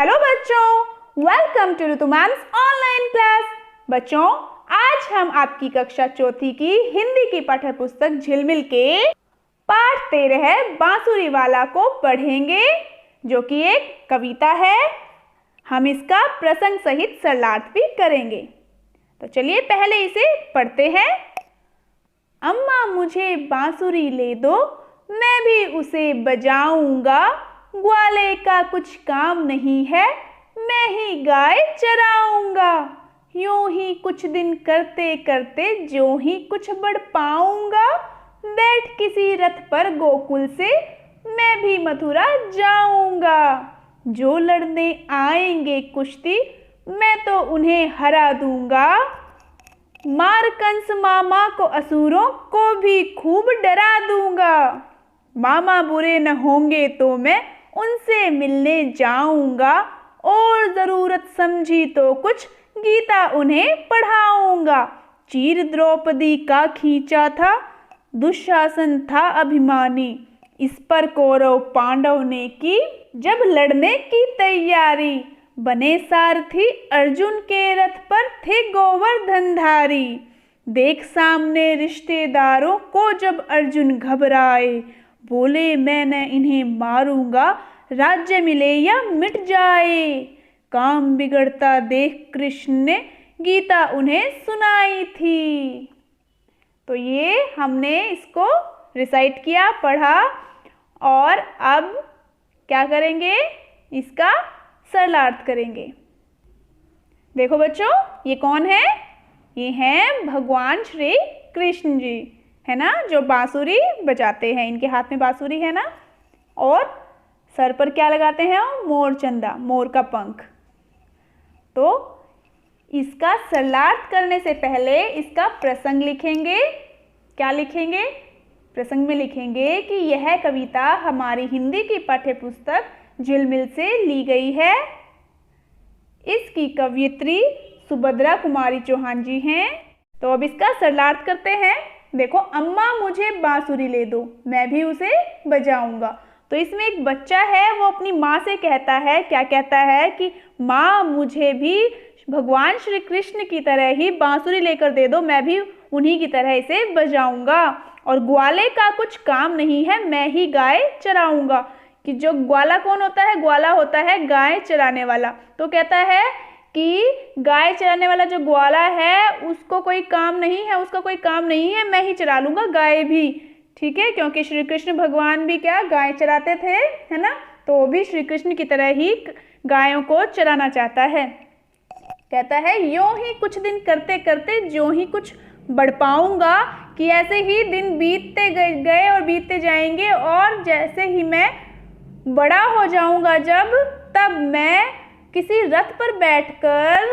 Hello बच्चों, welcome to Ritu ma'am's online class. बच्चों, आज हम आपकी कक्षा चौथी की हिंदी की पाठ्य पुस्तक झिलमिल के पाठ 13 बांसुरी वाला को पढ़ेंगे, जो कि एक कविता है। हम इसका प्रसंग सहित सरलार्थ भी करेंगे। तो चलिए पहले इसे पढ़ते हैं। अम्मा मुझे बांसुरी ले दो, मैं भी उसे बजाऊंगा। ग्वाले का कुछ काम नहीं है, मैं ही गाय चराऊंगा। यूं ही कुछ दिन करते करते जो ही कुछ बढ़ पाऊंगा। बैठ किसी रथ पर गोकुल से मैं भी मथुरा जाऊंगा। जो लड़ने आएंगे कुश्ती मैं तो उन्हें हरा दूंगा। मार कंस मामा को असुरों को भी खूब डरा दूंगा। मामा बुरे न होंगे तो मैं उनसे मिलने जाऊंगा। और ज़रूरत समझी तो कुछ गीता उन्हें पढ़ाऊंगा। चीर द्रौपदी का खींचा था, दुशासन था अभिमानी। इस पर कौरव पांडव ने की जब लड़ने की तैयारी। बने सारथी अर्जुन के रथ पर थे गोवर्धनधारी। देख सामने रिश्तेदारों को जब अर्जुन घबराए। बोले मैं न इन्हें मारूंगा, राज्य मिले या मिट जाए। काम बिगड़ता देख कृष्ण ने गीता उन्हें सुनाई थी। तो ये हमने इसको रिसाइट किया, पढ़ा, और अब क्या करेंगे, इसका सरलार्थ करेंगे। देखो बच्चों, ये कौन है? ये हैं भगवान श्री कृष्ण जी, है ना, जो बांसुरी बजाते हैं। इनके हाथ में बांसुरी है ना, और सर पर क्या लगाते हैं? मोरचंदा, मोर का पंख। तो इसका सरलार्थ करने से पहले इसका प्रसंग लिखेंगे। क्या लिखेंगे? प्रसंग में लिखेंगे कि यह कविता हमारी हिंदी की पाठ्य पुस्तक झिलमिल से ली गई है। इसकी कवयित्री सुभद्रा कुमारी चौहान जी हैं। तो अब इसका सरलार्थ करते हैं। देखो, अम्मा मुझे बांसुरी ले दो, मैं भी उसे बजाऊंगा। तो इसमें एक बच्चा है, वो अपनी माँ से कहता है, क्या कहता है कि माँ मुझे भी भगवान श्री कृष्ण की तरह ही बांसुरी लेकर दे दो, मैं भी उन्हीं की तरह इसे बजाऊंगा। और ग्वाले का कुछ काम नहीं है, मैं ही गाय चराऊंगा। कि जो ग्वाला कौन होता है? ग्वाला होता है गाय चराने वाला। तो कहता है कि गाय चराने वाला जो ग्वाला है उसको कोई काम नहीं है, उसका कोई काम नहीं है, मैं ही चरा लूँगा गाय भी। ठीक है, क्योंकि श्री कृष्ण भगवान भी क्या गाय चराते थे, है ना। तो वो भी श्री कृष्ण की तरह ही गायों को चराना चाहता है। कहता है यूं ही कुछ दिन करते करते जो ही कुछ बढ़ पाऊंगा। कि ऐसे ही दिन बीतते गए और बीतते जाएंगे, और जैसे ही मैं बड़ा हो जाऊंगा जब, तब मैं किसी रथ पर बैठकर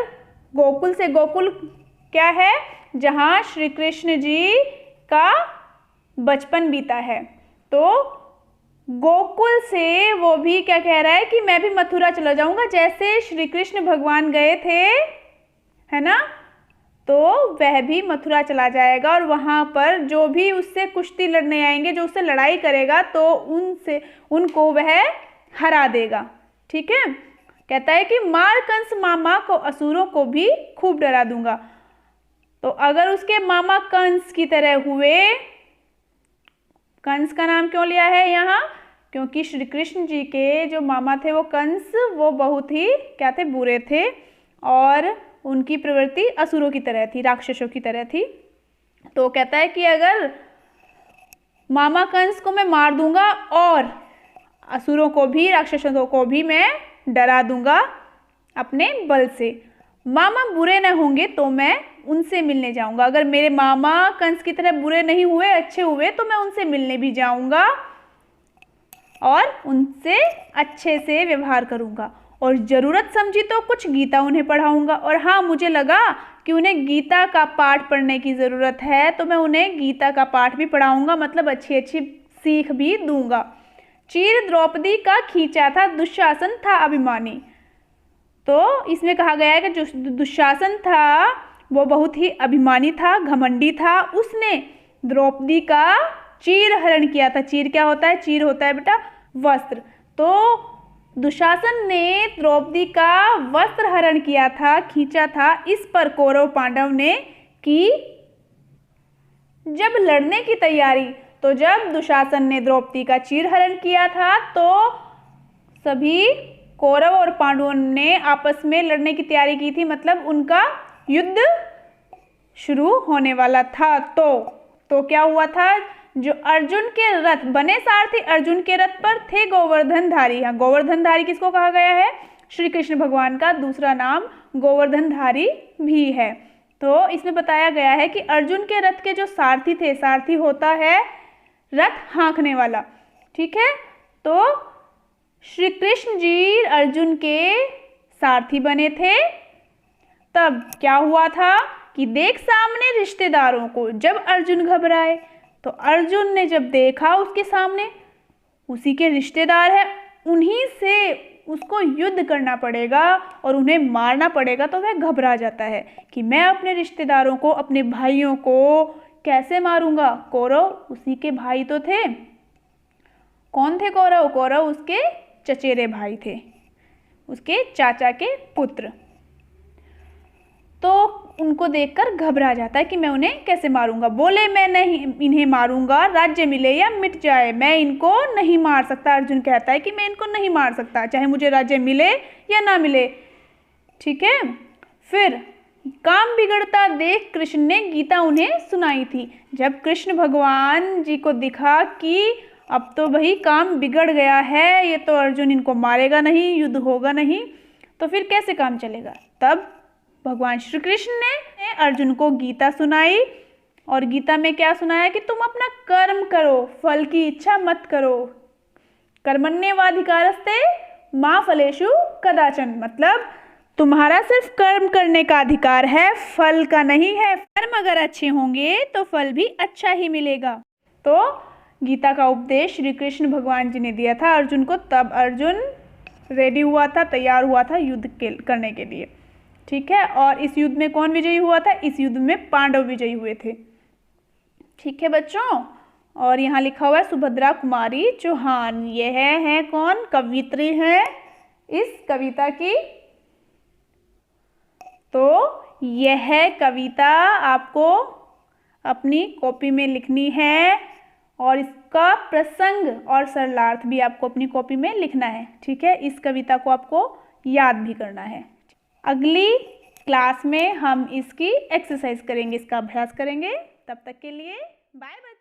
गोकुल से, गोकुल क्या है? जहाँ श्री कृष्ण जी का बचपन बीता है। तो गोकुल से वो भी क्या कह रहा है कि मैं भी मथुरा चला जाऊंगा, जैसे श्री कृष्ण भगवान गए थे, है ना। तो वह भी मथुरा चला जाएगा, और वहाँ पर जो भी उससे कुश्ती लड़ने आएंगे, जो उससे लड़ाई करेगा, तो उनको वह हरा देगा। ठीक है। कहता है कि मार कंस मामा को असुरों को भी खूब डरा दूंगा। तो अगर उसके मामा कंस की तरह हुए, कंस का नाम क्यों लिया है यहाँ? क्योंकि श्री कृष्ण जी के जो मामा थे वो कंस, वो बहुत ही क्या थे? बुरे थे, और उनकी प्रवृत्ति असुरों की तरह थी, राक्षसों की तरह थी। तो कहता है कि अगर मामा कंस को मैं मार दूंगा और असुरों को भी, राक्षसों को भी मैं डरा दूंगा अपने बल से। मामा बुरे न होंगे तो मैं उनसे मिलने जाऊंगा। अगर मेरे मामा कंस की तरह बुरे नहीं हुए, अच्छे हुए, तो मैं उनसे मिलने भी जाऊंगा और उनसे अच्छे से व्यवहार करूंगा। और ज़रूरत समझी तो कुछ गीता उन्हें पढ़ाऊंगा। और हाँ, मुझे लगा कि उन्हें गीता का पाठ पढ़ने की ज़रूरत है, तो मैं उन्हें गीता का पाठ भी पढ़ाऊंगा, मतलब अच्छी अच्छी सीख भी दूंगा। चीर द्रौपदी का खींचा था, दुशासन था अभिमानी। तो इसमें कहा गया है कि जो दुशासन था वो बहुत ही अभिमानी था, घमंडी था। उसने द्रौपदी का चीर हरण किया था। चीर क्या होता है? चीर होता है बेटा वस्त्र। तो दुशासन ने द्रौपदी का वस्त्र हरण किया था, खींचा था। इस पर कौरव पांडव ने की जब लड़ने की तैयारी। तो जब दुशासन ने द्रौपदी का चीरहरण किया था तो सभी कौरव और पांडवों ने आपस में लड़ने की तैयारी की थी, मतलब उनका युद्ध शुरू होने वाला था। तो क्या हुआ था, जो अर्जुन के रथ, बने सारथी अर्जुन के रथ पर थे गोवर्धनधारी। हाँ, गोवर्धनधारी किसको कहा गया है? श्री कृष्ण भगवान का दूसरा नाम गोवर्धनधारी भी है। तो इसमें बताया गया है कि अर्जुन के रथ के जो सारथी थे, सारथी होता है रथ हाँकने वाला, ठीक है। तो श्री कृष्ण जी अर्जुन के सारथी बने थे। तब क्या हुआ था कि देख सामने रिश्तेदारों को, जब अर्जुन घबराए तो अर्जुन ने जब देखा उसके सामने उसी के रिश्तेदार है, उन्हीं से उसको युद्ध करना पड़ेगा और उन्हें मारना पड़ेगा, तो वह घबरा जाता है कि मैं अपने रिश्तेदारों को, अपने भाइयों को कैसे मारूंगा। कौरव उसी के भाई तो थे। कौन थे कौरव? कौरव उसके चचेरे भाई थे, उसके चाचा के पुत्र। तो उनको देखकर घबरा जाता है कि मैं उन्हें कैसे मारूंगा। बोले मैं नहीं इन्हें मारूंगा, राज्य मिले या मिट जाए, मैं इनको नहीं मार सकता। अर्जुन कहता है कि मैं इनको नहीं मार सकता, चाहे मुझे राज्य मिले या ना मिले, ठीक है। फिर काम बिगड़ता देख कृष्ण ने गीता उन्हें सुनाई थी। जब कृष्ण भगवान जी को दिखा कि अब तो भाई काम बिगड़ गया है, ये तो अर्जुन इनको मारेगा नहीं, युद्ध होगा नहीं, तो फिर कैसे काम चलेगा। तब भगवान श्री कृष्ण ने अर्जुन को गीता सुनाई और गीता में क्या सुनाया कि तुम अपना कर्म करो, फल की इच्छा मत करो। कर्मण्येवाधिकारस्ते मा फलेषु कदाचन, मतलब तुम्हारा सिर्फ कर्म करने का अधिकार है, फल का नहीं है। कर्म अगर अच्छे होंगे तो फल भी अच्छा ही मिलेगा। तो गीता का उपदेश श्री कृष्ण भगवान जी ने दिया था अर्जुन को। तब अर्जुन रेडी हुआ था, तैयार हुआ था युद्ध करने के लिए, ठीक है। और इस युद्ध में कौन विजयी हुआ था? इस युद्ध में पांडव विजयी हुए थे, ठीक है बच्चों। और यहाँ लिखा हुआ है सुभद्रा कुमारी चौहान, यह है कौन? कवियत्री है इस कविता की। तो यह कविता आपको अपनी कॉपी में लिखनी है और इसका प्रसंग और सरलार्थ भी आपको अपनी कॉपी में लिखना है, ठीक है। इस कविता को आपको याद भी करना है। अगली क्लास में हम इसकी एक्सरसाइज करेंगे, इसका अभ्यास करेंगे। तब तक के लिए बाय बाय।